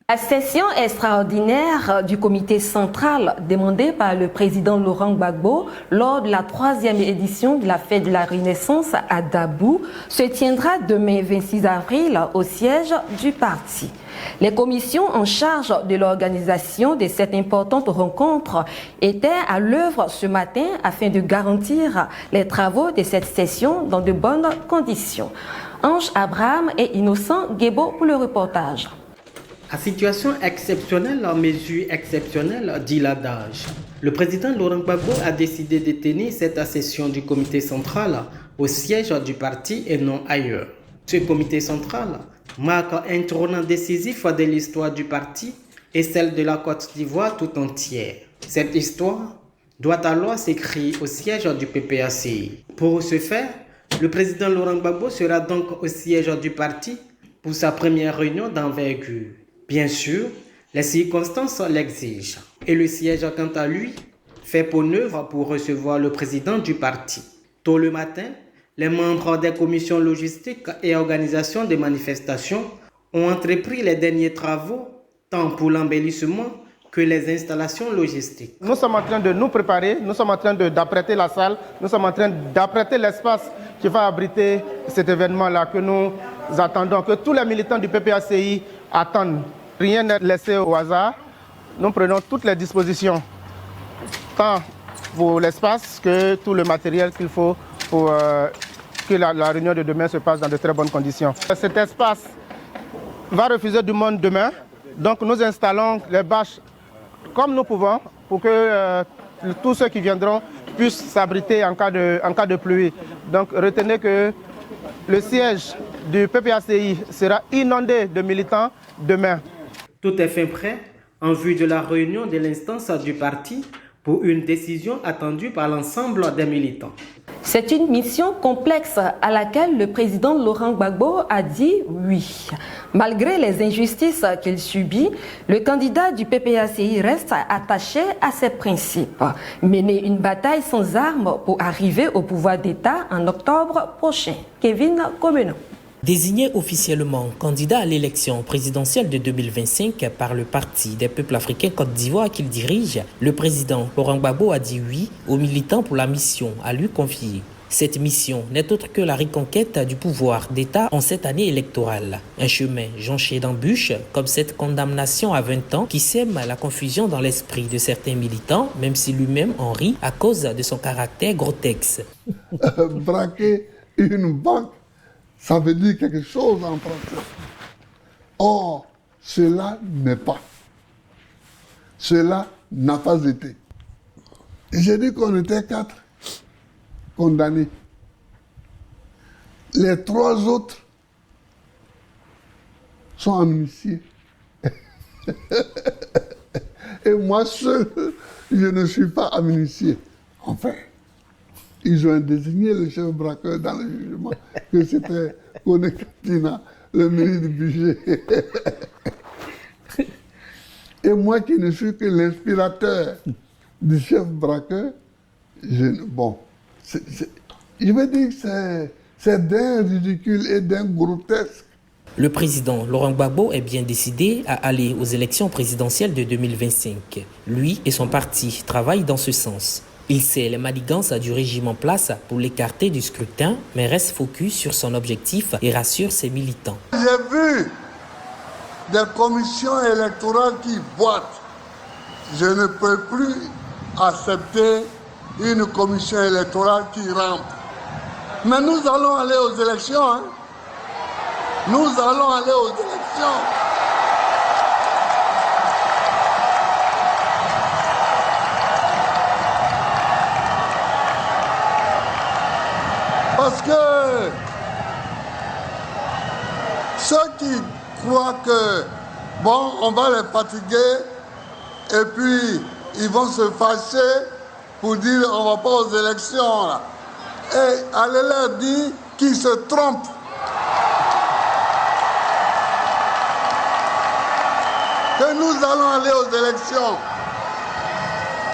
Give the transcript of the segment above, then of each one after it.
La session extraordinaire du comité central demandée par le président Laurent Gbagbo lors de la 3e édition de la fête de la Renaissance à Dabou se tiendra demain 26 avril au siège du parti. Les commissions en charge de l'organisation de cette importante rencontre étaient à l'œuvre ce matin afin de garantir les travaux de cette session dans de bonnes conditions. Ange Abraham et Innocent Guébo pour le reportage. À situation exceptionnelle, en mesure exceptionnelle, dit l'adage. Le président Laurent Gbagbo a décidé de tenir cette session du comité central au siège du parti et non ailleurs. Ce comité central marque un tournant décisif de l'histoire du parti et celle de la Côte d'Ivoire tout entière. Cette histoire doit alors s'écrire au siège du PPACI. Pour ce faire, le président Laurent Gbagbo sera donc au siège du parti pour sa première réunion d'envergure. Bien sûr, les circonstances l'exigent. Et le siège, quant à lui, fait peau neuve pour recevoir le président du parti. Tôt le matin, les membres des commissions logistiques et organisation des manifestations ont entrepris les derniers travaux, tant pour l'embellissement que les installations logistiques. Nous sommes en train de nous préparer, nous sommes en train d'apprêter la salle, nous sommes en train d'apprêter l'espace qui va abriter cet événement-là que nous attendons, que tous les militants du PPACI attendent. Rien n'est laissé au hasard. Nous prenons toutes les dispositions, tant pour l'espace que tout le matériel qu'il faut pour que la réunion de demain se passe dans de très bonnes conditions. Cet espace va refuser du monde demain, donc nous installons les bâches comme nous pouvons pour que tous ceux qui viendront puissent s'abriter en cas de pluie. Donc retenez que le siège du PPACI sera inondé de militants demain. Tout est fin prêt en vue de la réunion de l'instance du parti pour une décision attendue par l'ensemble des militants. C'est une mission complexe à laquelle le président Laurent Gbagbo a dit oui. Malgré les injustices qu'il subit, le candidat du PPACI reste attaché à ses principes. Mener une bataille sans armes pour arriver au pouvoir d'État en octobre prochain. Kevin Comenon. Désigné officiellement candidat à l'élection présidentielle de 2025 par le Parti des peuples africains Côte d'Ivoire qu'il dirige, le président Laurent Gbagbo a dit oui aux militants pour la mission à lui confier. Cette mission n'est autre que la reconquête du pouvoir d'État en cette année électorale. Un chemin jonché d'embûches, comme cette condamnation à 20 ans qui sème la confusion dans l'esprit de certains militants, même si lui-même en rit à cause de son caractère grotesque. Braquer une banque, ça veut dire quelque chose en français. Or, cela n'est pas. Cela n'a pas été. J'ai dit qu'on était 4 condamnés. Les 3 autres sont amnistiés. Et moi seul, je ne suis pas amnistié. Enfin, ils ont désigné le chef braqueur dans le jugement que c'était Kone Katina, le ministre du budget. Et moi qui ne suis que l'inspirateur du chef braqueur, je veux dire que c'est d'un ridicule et d'un grotesque. Le président Laurent Gbagbo est bien décidé à aller aux élections présidentielles de 2025. Lui et son parti travaillent dans ce sens. Il sait les manigances du régime en place pour l'écarter du scrutin, mais reste focus sur son objectif et rassure ses militants. J'ai vu des commissions électorales qui boitent. Je ne peux plus accepter une commission électorale qui rampe. Mais nous allons aller aux élections. Hein? Nous allons aller aux élections. Parce que ceux qui croient que, bon, on va les fatiguer et puis ils vont se fâcher pour dire on ne va pas aux élections. Là. Et allez leur dire qu'ils se trompent. Que nous allons aller aux élections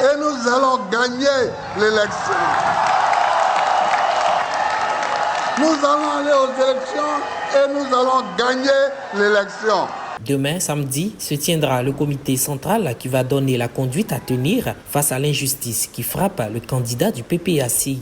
et nous allons gagner l'élection. Nous allons aller aux élections et nous allons gagner l'élection. Demain, samedi, se tiendra le comité central qui va donner la conduite à tenir face à l'injustice qui frappe le candidat du PPACI.